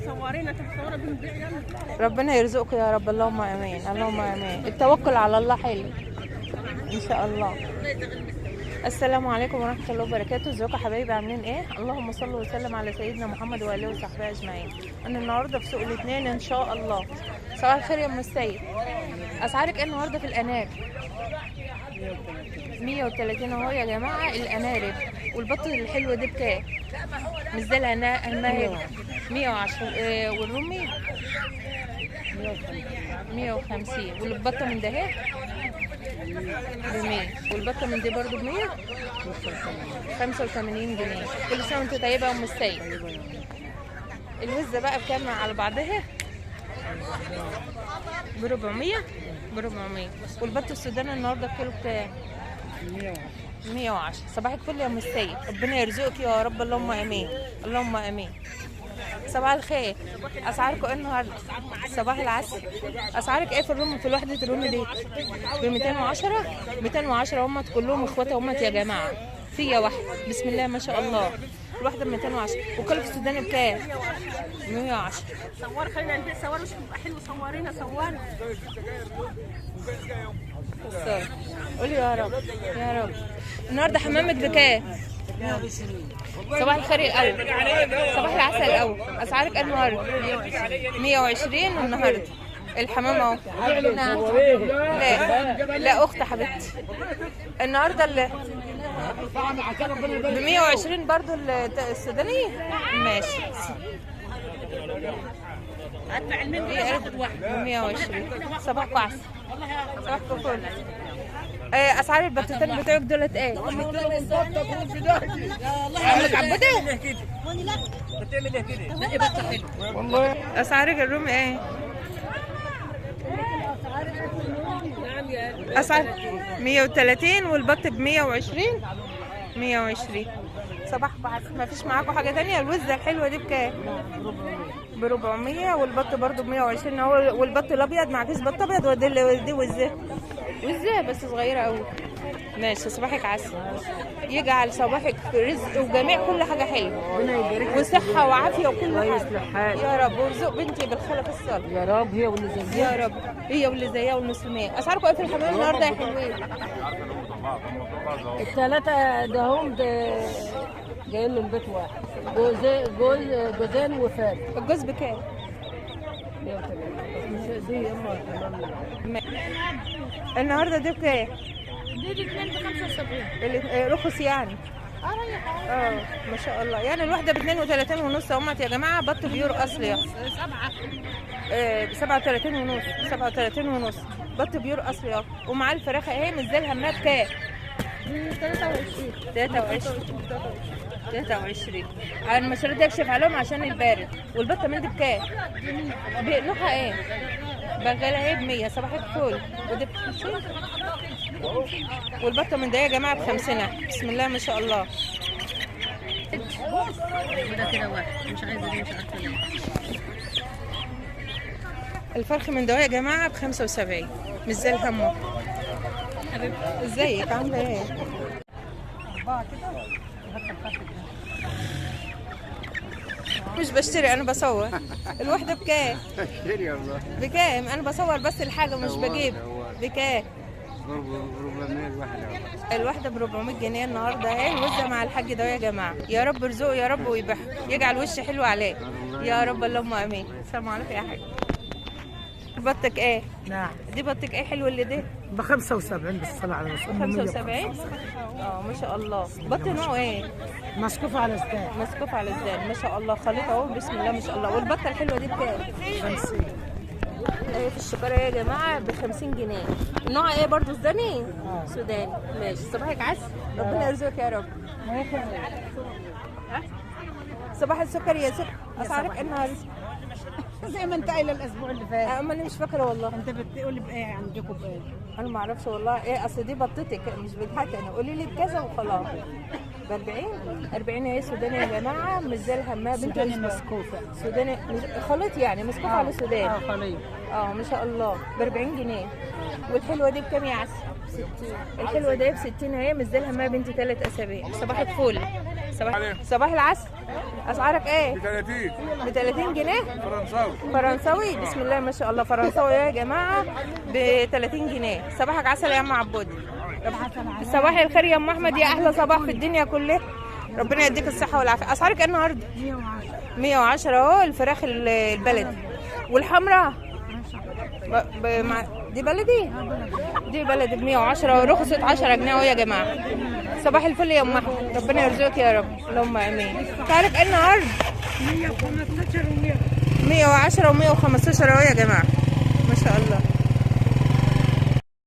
صورينا تصوره بنبيع. ربنا يرزقكم يا رب، اللهم امين اللهم امين. التوكل على الله حلو ان شاء الله. السلام عليكم ورحمه الله وبركاته. ازيكم يا حبايبي، عاملين ايه؟ اللهم صل وسلم على سيدنا محمد واله وصحبه اجمعين. انا النهارده في سوق الاثنين ان شاء الله. صباح الخير يا ام السيد. اسعارك ايه النهارده في الانار؟ 130 اهو يا جماعه الانارب. والبط الحلوه دي بكام؟ مش زي الهماهي 110. والرومي 150. والبطه من ده اهي ب 100. والبطه من دي برضو ب 100 85 جنيه. كل سنه وانت طيبه يا ام السيد. الوزه بقى بكام على بعضها؟ ب 400 ب 400. والبط السوداني النهارده الكيلو بكام؟ 110. صباح الفل يا ام السيد، ربنا يرزقك يا رب، اللهم امين اللهم امين. صباح الخير. اسعاركم ايه النهارده؟ صباح العسل. اسعارك ايه في الروم؟ في الوحده الروم دي ب 210 210. هم كلهم اخوات امت يا جماعه، فيا واحده بسم الله ما شاء الله. الواحده ب 210. وكلب السوداني بكام؟ 110. صور خلينا نبيع. صور مش حلو. صورينا صورنا. قولي يا رب يا رب. النهارده حمامك بكام؟ صباح الخير الاول. صباح العسل الاول. اسعارك النهارده 120. النهارده الحمام اهو. نعم. لا اخت حبيبتي. النهارده ب 120 برضو السوداني. ماشي. ادفع المنبر ياخد واحد ب 120. صباحكم عسل. صباحكم فل. اسعار البطاطين بتوعك دولت ايه؟ عملك عبده؟ بتعمل ايه كده؟ ايه بطه حلو والله. اسعارك الرومي ايه؟ نعم يا اسعار 130. والبط ب 120 120. صباح بعد ما فيش معاكم حاجه ثانيه. الوزه الحلوه دي بكام؟ ب 400. والبط برضو ب 120 اهو. والبط الابيض معكيش بط ابيض. ودي وزه بس صغيره قوي. ماشي. صباحك عسل. يجعل صباحك رزق وجميع كل حاجه حلوه وصحه وعافيه وكل حاجه يا رب. وارزق بنتي بالخلف الصالح يا رب. هي واللي زيها يا رب. هي واللي زيها والمسلمين. اسعاركم ايه في الحمام النهارده يا حلوين؟ الثلاثه ده هم جايين من بيت واحد. جوزين وفات. الجوز بكام؟ دي اما النهارده دي بكام؟ دي 2 ب 75. رخص يعني. ما شاء الله. يعني الواحده ب 32 ونص اهمت يا جماعه. بط بيور اصلي 7 ب 37 ونص 37 ونص. بط بيور اصلي اهو. ومعاه الفراخه اهي مش زي الهمات كام؟ 23. على المشروع ده اكشف عليهم عشان البارد. والبطه من دي بكام؟ نوعها ايه؟ بغالة ايه ب 100. صباح الفل. ودي ب 50. والبطه من ده يا جماعه ب 50. بسم الله ما شاء الله. ده كده واحد مش عايزه دي مش عارفه ليه. الفرخ من ده يا جماعه ب 75 مش زي الهمه. ازيك عامله ايه؟ مش بشتري انا بصور. الوحده بكام؟ اشتري والله. بكام؟ انا بصور بس الحاجه مش بجيب. بكام؟ 400 الواحده. الواحده ب 400 جنيه النهارده اهي. الوزه مع الحاج ده يا جماعه. يا رب ارزقه يا رب ويبح يجعل وش حلو عليه يا رب اللهم امين. السلام عليكم يا حاج. بطك ايه؟ نعم. دي بطك ايه حلوه اللي دي؟ ب 75 بالصلاه على الرسول. 75. ما شاء الله. بط نوعه ايه؟ مسكوف على زدان. مسكوف على الزان ما شاء الله. خليط اهو بسم الله ما شاء الله. والبطه الحلوه دي بكام؟ 50. في الشكاره يا جماعه ب 50 جنيه. نوع ايه برضو؟ الزاني؟ سوداني. ماشي. صباحك عسل. ربنا يرزقك يا رب. صباح السكر يا سكر. اسعارك النهارده زي ما انت قايله الاسبوع اللي فات. اما انا مش فاكره والله. انت بتقولي بايه عندكم بايه؟ انا ما اعرفش والله. ايه اصل دي بطتك مش بتضحكي. انا قولي لي بكذا وخلاص. ب 40 اهي. سوداني يا جماعه مش زي الهمام. سوداني مسكوفه. سوداني خليط يعني مسكوف على سوداني. خليط. ما شاء الله ب 40 جنيه. والحلوه دي بكام يا عسل؟ 60. الحلوه دي ب 60 اهي مش زي الهمام بنتي 3 اسابيع. صباح الفل. صباح العسل. اسعارك ايه؟ ب 30 ب 30 جنيه فرنساوي. فرنساوي. بسم الله ما شاء الله، فرنساوي يا جماعه ب 30 جنيه. صباحك عسل يا ام عبود. صباح الخير يا ام احمد، يا احلى صباح في الدنيا كلها. ربنا يديك الصحه والعافيه. اسعارك ايه النهارده؟ 110 اهو الفراخ البلدي. والحمراء دي بلدي؟ دي بلدي ب 110 ورخصت 10 جنيه اهو يا جماعه. صباح الفل يا ام احمد، ربنا يرزقك يا رب، اللهم امين. تعرف ايه النهارده؟ 110 و115 اهو يا جماعه.